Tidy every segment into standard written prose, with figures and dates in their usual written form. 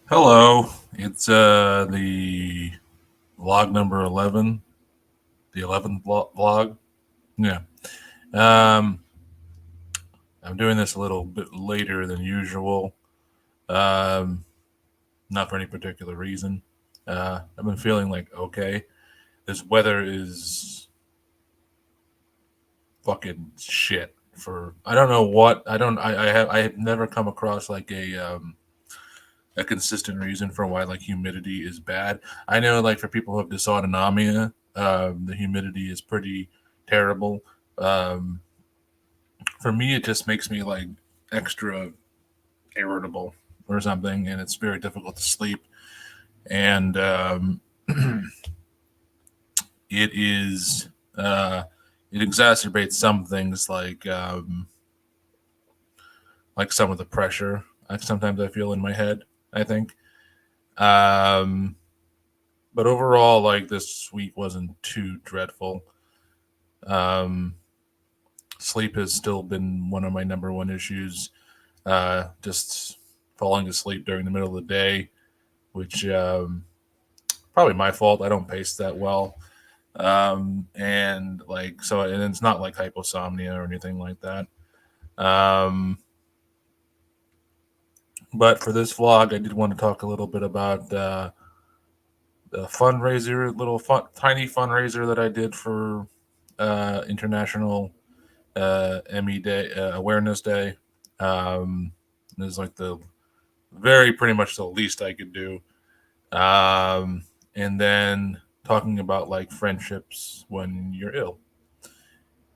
Hello, it's the vlog number 11, the 11th vlog. Yeah. Um, I'm doing this a little bit later than usual. Um, Not for any particular reason. I've been feeling like okay. This weather is fucking shit. For I don't know what I have never come across like a consistent reason for why like humidity is bad. I know like for people who have dysautonomia, the humidity is pretty terrible. Um, for me, it just makes me like extra irritable or something, and it's very difficult to sleep. And it is uh, it exacerbates some things like some of the pressure. Like sometimes I feel in my head. I think. Um, but overall, like this week wasn't too dreadful. Um, Sleep has still been one of my number one issues. Just falling asleep during the middle of the day, which probably my fault. I don't pace that well, and like so, and it's not like hyposomnia or anything like that. Um, but for this vlog, I did want to talk a little bit about the fundraiser, tiny fundraiser that I did for International ME Day Awareness Day. It was like the very pretty much the least I could do. And then talking about like friendships when you're ill.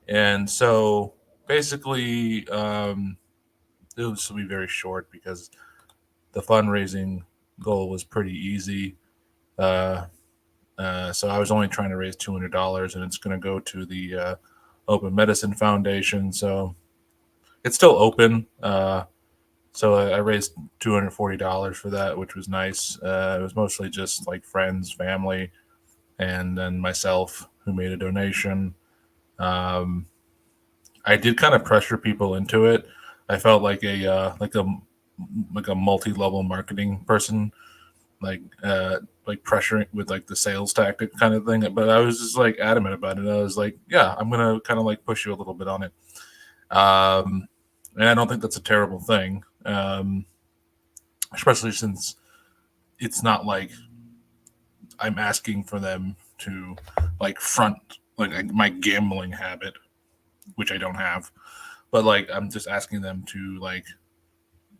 And so basically, this will be very short because the fundraising goal was pretty easy. Uh, so I was only trying to raise $200, and it's going to go to the Open Medicine Foundation. So it's still open. So I raised $240 for that, which was nice. It was mostly just like friends, family, and then myself who made a donation. Um, I did kind of pressure people into it. I felt like a multi-level marketing person, like pressuring with like the sales tactic kind of thing. But I was just like adamant about it. I was like, yeah, I'm gonna kind of like push you a little bit on it. Um, and I don't think that's a terrible thing, especially since it's not like I'm asking for them to like front like my gambling habit, which I don't have, but like I'm just asking them to like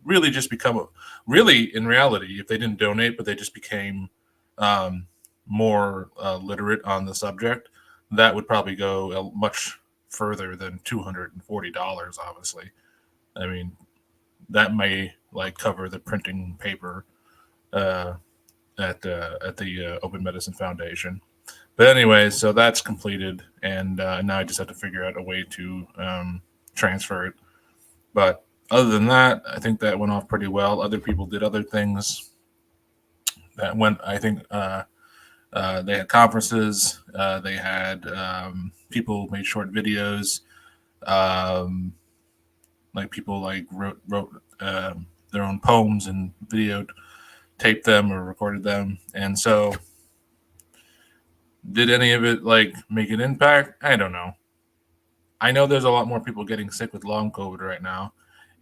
really just become really in reality if they didn't donate but they just became um, more literate on the subject, that would probably go much further than $240. Obviously, I mean that may like cover the printing paper uh, at the Open Medicine Foundation. But anyway, so that's completed, and now I just have to figure out a way to transfer it. But other than that, I think that went off pretty well. Other people did other things that went. I think they had conferences. They had people made short videos. Um, like people like wrote their own poems and videoed, taped them or recorded them, and so did any of it like make an impact? I don't know. I know there's a lot more people getting sick with long COVID right now,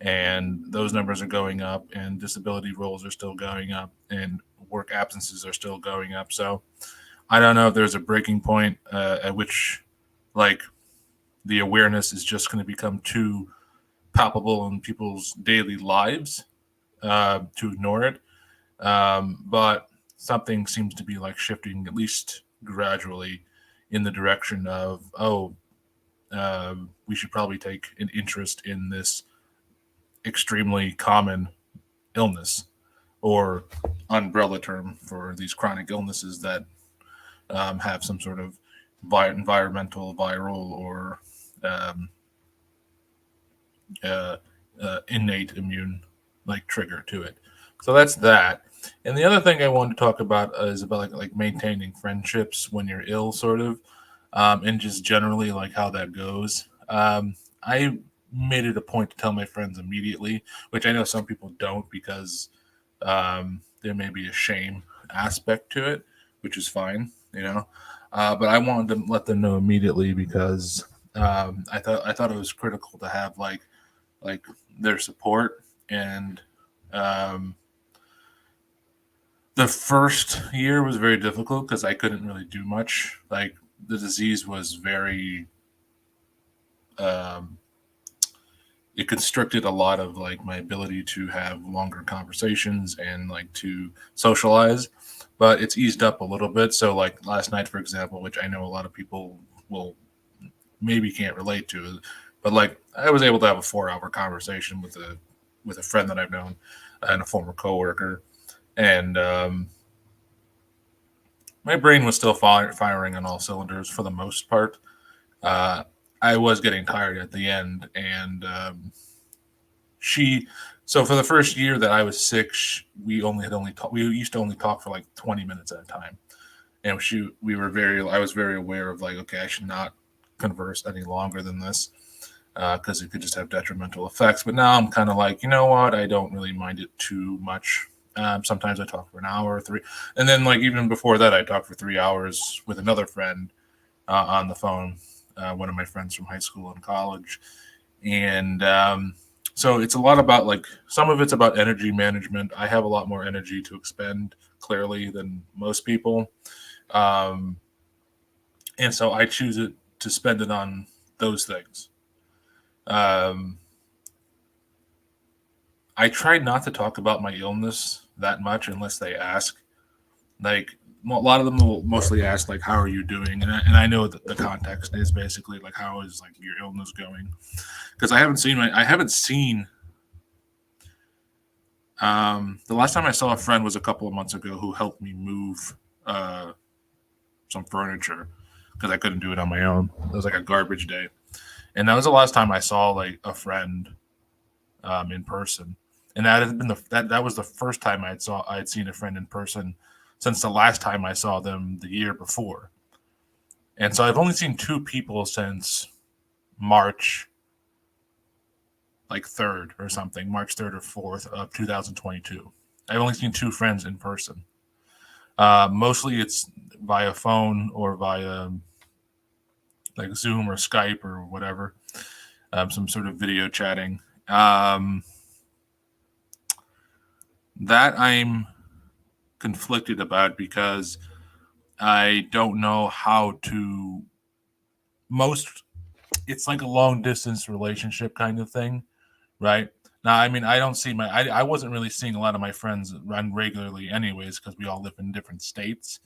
and those numbers are going up, and disability rolls are still going up, and work absences are still going up. So I don't know if there's a breaking point at which, like, the awareness is just going to become too palpable in people's daily lives to ignore it. But something seems to be like shifting, at least gradually, in the direction of we should probably take an interest in this extremely common illness or umbrella term for these chronic illnesses that have some sort of environmental, viral, or um, uh, innate immune like trigger to it. So that's that. And the other thing I wanted to talk about is about like maintaining friendships when you're ill, sort of, and just generally like how that goes. I made it a point to tell my friends immediately, which I know some people don't because there may be a shame aspect to it, which is fine, you know. But I wanted to let them know immediately because I thought it was critical to have like their support. And um, the first year was very difficult because I couldn't really do much. Like the disease was very um, it constricted a lot of like my ability to have longer conversations and like to socialize, but it's eased up a little bit. So like last night, for example, which I know a lot of people will maybe can't relate to, but like I was able to have a 4 hour conversation with a friend that I've known and a former coworker, and my brain was still firing on all cylinders for the most part. Uh, I was getting tired at the end, and she. So for the first year that I was sick, we used to only talk for like 20 minutes at a time, and I was very aware of like, okay, I should not converse any longer than this because it could just have detrimental effects. But now I'm kind of like, you know what, I don't really mind it too much. Sometimes I talk for an hour or three, and then like even before that, I talked for 3 hours with another friend on the phone, one of my friends from high school and college, and so it's a lot about like some of it's about energy management. I have a lot more energy to expend clearly than most people, um, and so I choose it to spend it on those things. Um, I try not to talk about my illness that much unless they ask. Like a lot of them will mostly ask like, "How are you doing?" And I know that the context is basically like, "How is like your illness going?" Because I haven't seen. The last time I saw a friend was a couple of months ago who helped me move uh, some furniture because I couldn't do it on my own. It was like a garbage day, and that was the last time I saw like a friend in person. And that had been that was the first time I had seen a friend in person since the last time I saw them the year before. And so I've only seen two people since March like 3rd or something, March 3rd or 4th of 2022. I've only seen two friends in person. Mostly it's via phone or via like Zoom or Skype or whatever, some sort of video chatting. That I'm conflicted about because I don't know how to most it's like a long distance relationship kind of thing, right? Now, I mean, I don't see I wasn't really seeing a lot of my friends run regularly anyways because we all live in different states.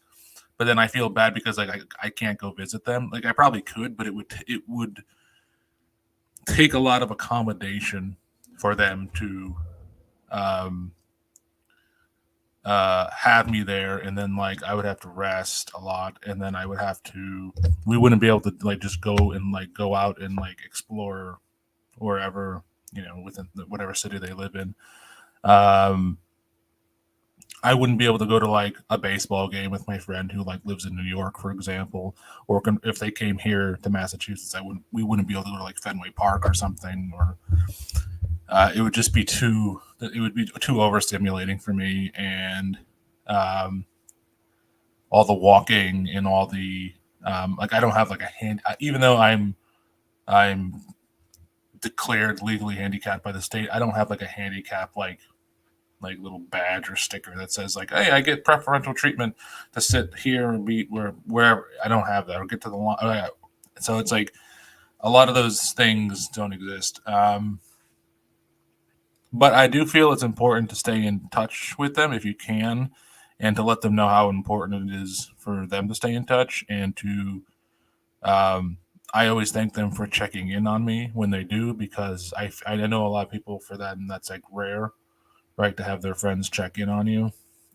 But then I feel bad because like I can't go visit them. Like I probably could, but it would take a lot of accommodation for them to um have me there, and then like I would have to rest a lot, and then I would have to we wouldn't be able to like just go out and like explore wherever, within whatever city they live in. um I wouldn't be able to go to like a baseball game with my friend who like lives in New York, for example, or if they came here to Massachusetts, we wouldn't be able to go to like Fenway Park or something, or it would be too overstimulating for me, and um, all the walking and all the like I don't have like a hand, even though I'm declared legally handicapped by the state. I don't have like a handicap like little badge or sticker that says like, hey, I get preferential treatment to sit here and be wherever. I don't have that, or get to the line. So it's like a lot of those things don't exist. But I do feel it's important to stay in touch with them if you can, and to let them know how important it is for them to stay in touch, and to um, I always thank them for checking in on me when they do, because I know a lot of people for that, and that's like rare, right, to have their friends check in on you.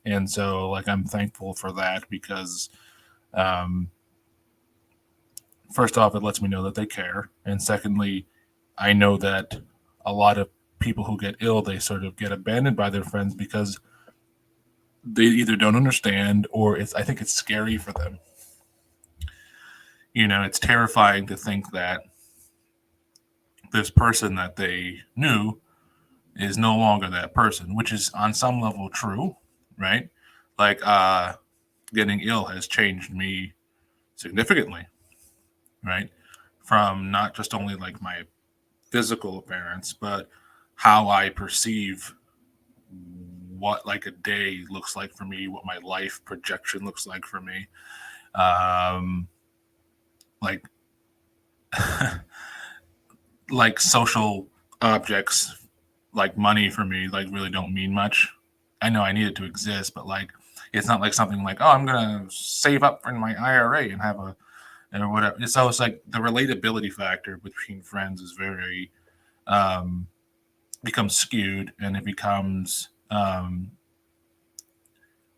And so like I'm thankful for that because um, first off, it lets me know that they care, and secondly, I know that a lot of people who get ill, they sort of get abandoned by their friends because they either don't understand, or I think it's scary for them. It's terrifying to think that this person that they knew is no longer that person, which is on some level true, right? Like getting ill has changed me significantly, right? From not just only like my physical appearance, but how I perceive what like a day looks like for me, what my life projection looks like for me. Um, like like social objects like money for me like really don't mean much. I know I need it to exist, but like it's not like something like, oh, I'm gonna save up in my IRA and have a or whatever. So it's like the relatability factor between friends is very um becomes skewed, and it becomes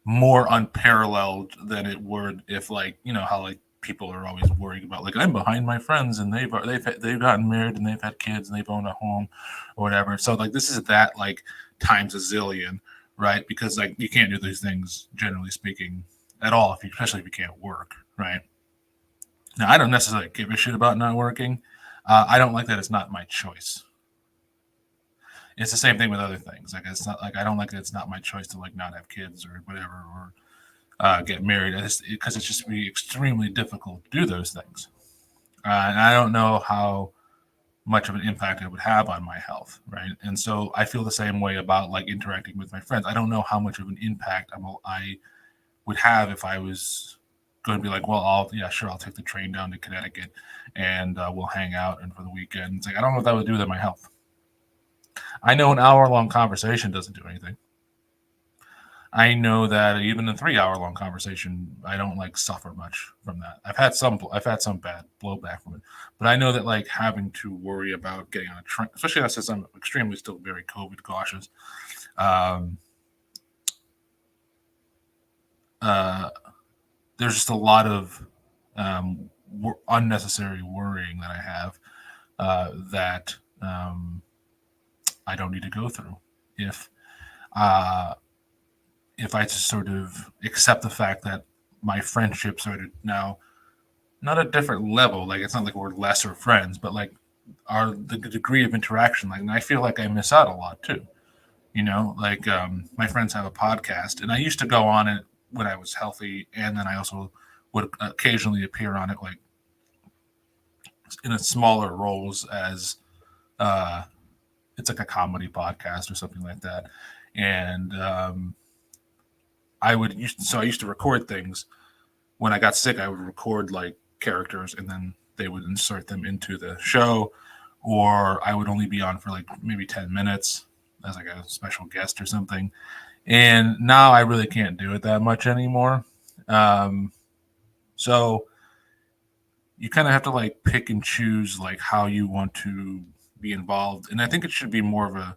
more unparalleled than it would if like how like people are always worried about like I'm behind my friends and they've gotten married and they've had kids and they've owned a home or whatever. So like this is that like times a zillion, right? Because like you can't do these things generally speaking at all, if you, especially if you can't work, right? Now I don't necessarily give a shit about not working. I don't like that it's not my choice. It's the same thing with other things. Like it's not like I don't like that it's not my choice to like not have kids or whatever or get married because it's just be extremely difficult to do those things. And I don't know how much of an impact it would have on my health, right? And so I feel the same way about like interacting with my friends. I don't know how much of an impact I would have if I was going to be like, well, I'll take the train down to Connecticut and we'll hang out and for the weekend. It's like I don't know what that would do to my health. I know an hour-long conversation doesn't do anything. I know that even a 3 hour long conversation, I don't like suffer much from that. I've had some bad blowback from it, but I know that like having to worry about getting on a train, especially since I'm extremely still very COVID cautious. Um, uh, there's just a lot of unnecessary worrying that I have that I don't need to go through if uh, if I just sort of accept the fact that my friendships are now not a different level. Like it's not like we're lesser friends, but like our the degree of interaction. Like and I feel like I miss out a lot too. Like my friends have a podcast, and I used to go on it when I was healthy, and then I also would occasionally appear on it, like in a smaller roles as uh, it's like a comedy podcast or something like that. And I used to record things when I got sick. I would record like characters, and then they would insert them into the show, or I would only be on for like maybe 10 minutes as like a special guest or something. And now I really can't do it that much anymore. Um, so you kind of have to like pick and choose like how you want to be involved, and I think it should be more of a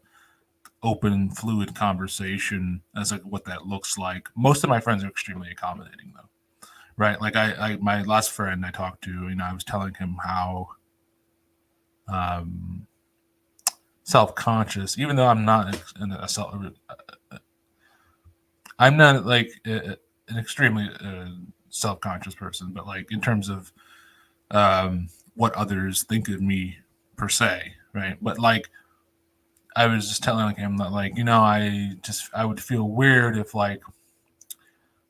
open, fluid conversation as like what that looks like. Most of my friends are extremely accommodating though, right? Like my last friend I talked to, I was telling him how um, self-conscious, even though I'm not I'm not like an extremely self-conscious person, but like in terms of what others think of me per se, right? But like I was just telling him that like I would feel weird if like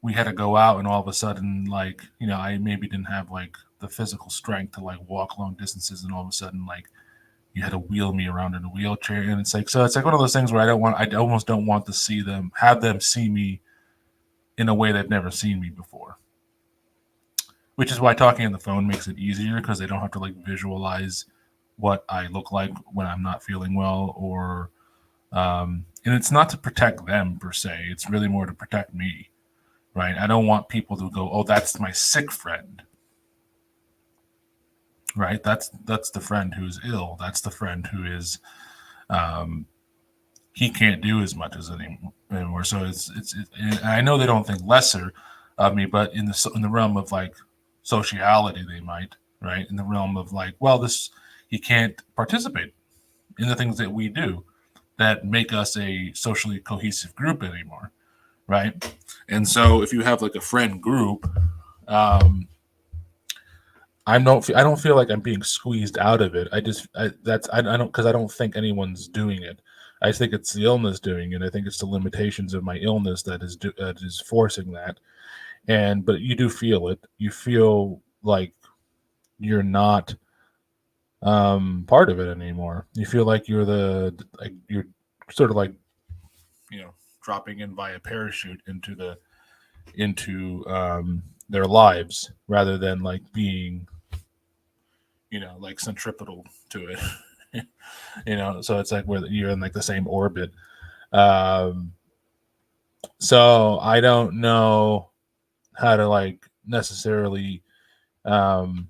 we had to go out and all of a sudden like I maybe didn't have like the physical strength to like walk long distances, and all of a sudden like you had to wheel me around in a wheelchair, and it's like one of those things where I almost don't want to have them see me in a way they've never seen me before, which is why talking on the phone makes it easier because they don't have to like visualize what I look like when I'm not feeling well, or and it's not to protect them per se, it's really more to protect me, right? I don't want people to go, oh, that's my sick friend, right? That's the friend who's ill, that's the friend who is um, he can't do as much as anymore. So and I know they don't think lesser of me, but in the realm of like sociality, they might, right? In the realm of like, well, this he can't participate in the things that we do that make us a socially cohesive group anymore, right? And so if you have like a friend group, um, I don't feel like I'm being squeezed out of it. I don't because I don't think anyone's doing it, I think it's the illness doing it. I think it's the limitations of my illness that is forcing that. And but you do feel it. You feel like you're not part of it anymore. You feel like you're sort of like, dropping in by a parachute into their lives rather than like being, like centripetal to it. So it's like where you're in like the same orbit. Um, so I don't know how to like necessarily, um,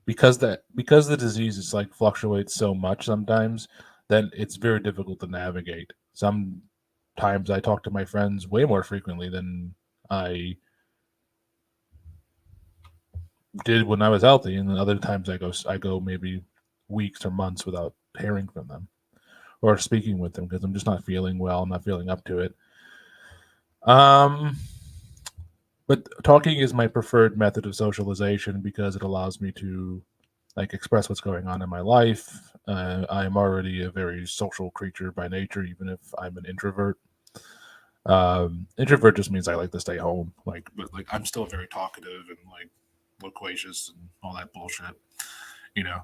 because the disease is like fluctuates so much sometimes that it's very difficult to navigate. Sometimes I talk to my friends way more frequently than I did when I was healthy, and then other times I go maybe weeks or months without hearing from them or speaking with them because I'm just not feeling well. I'm not feeling up to it. Um, but talking is my preferred method of socialization because it allows me to like express what's going on in my life. I'm already a very social creature by nature, even if I'm an introvert. Introvert just means I like to stay home. But like I'm still very talkative and like loquacious and all that bullshit. You know.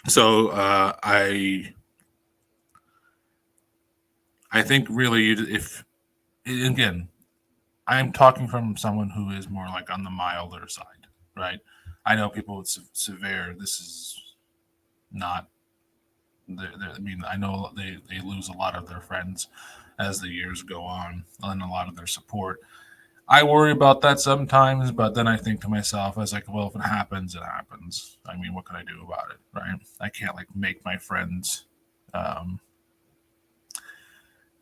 So I think really if again I'm talking from someone who is more like on the milder side, right? I know people with severe. This is not. I mean, I know they lose a lot of their friends as the years go on, and a lot of their support. I worry about that sometimes, but then I think to myself, I was like, well, if it happens, it happens. I mean, what can I do about it, right? I can't like make my friends um,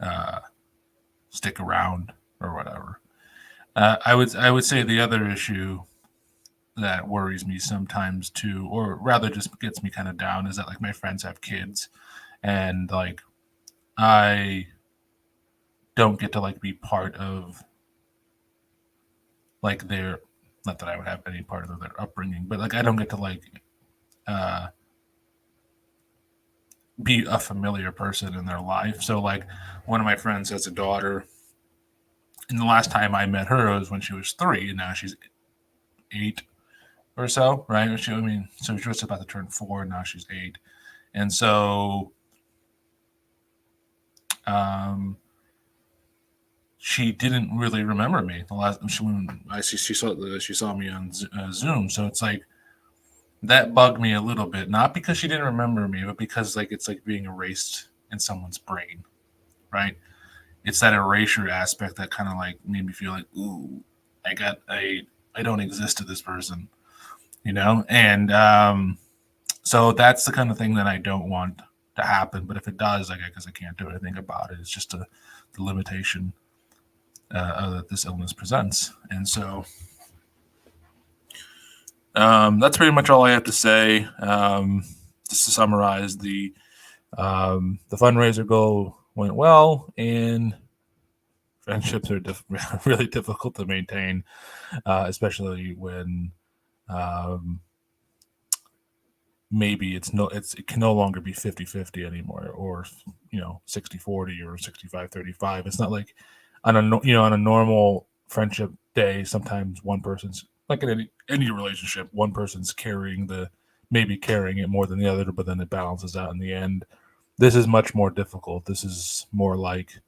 uh, stick around or whatever. I would say the other issue that worries me sometimes too, or rather just gets me kind of down, is that like my friends have kids, and like I don't get to like be part of like their, not that I would have any part of their upbringing, but like I don't get to like uh be a familiar person in their life. So like one of my friends has a daughter, and the last time I met her was when she was 3, and now she's 8 or so, right? I mean, so she was about to turn 4, and now she's 8, and so um she didn't really remember me the last when she saw me on Zoom. So it's like that bugged me a little bit, not because she didn't remember me, but because like it's like being erased in someone's brain, right? It's that erasure aspect that kind of like made me feel like, ooh, I don't exist to this person, and so that's the kind of thing that I don't want to happen. But if it does, like I guess I can't do anything about it. It's just the limitation that this illness presents. And so that's pretty much all I have to say. Just to summarize, the fundraiser goal went well, and friendships are really difficult to maintain, especially when um, maybe it can no longer be 50-50 anymore, or 60-40 or 65-35. It's not like on a normal friendship day, sometimes one person's like in any relationship, one person's maybe carrying it more than the other, but then it balances out in the end. This is much more difficult. This is more like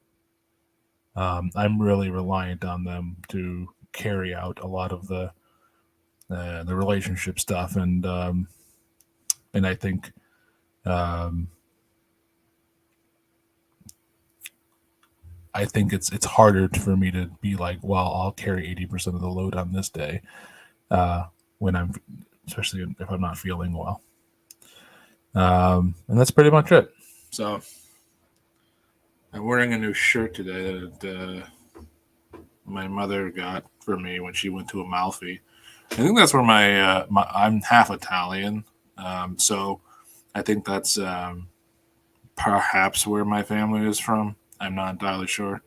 I'm really reliant on them to carry out a lot of the relationship stuff, and I think um, it's harder for me to be like, well, I'll carry 80% of the load on this day, uh, when I'm, especially if I'm not feeling well. And that's pretty much it. So I'm wearing a new shirt today that my mother got for me when she went to Amalfi. I think that's where I'm half Italian, so I think that's perhaps where my family is from. I'm not entirely sure,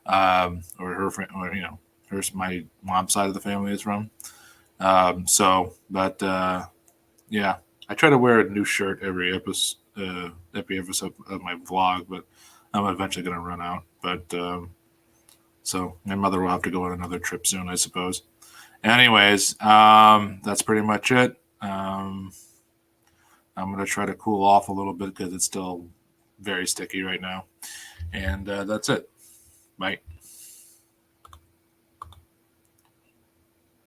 or or my mom's side of the family is from. But yeah, I try to wear a new shirt every episode of my vlog, but I'm eventually going to run out. But so my mother will have to go on another trip soon, I suppose. Anyways, that's pretty much it. I'm going to try to cool off a little bit because it's still very sticky right now. And that's it. Bye.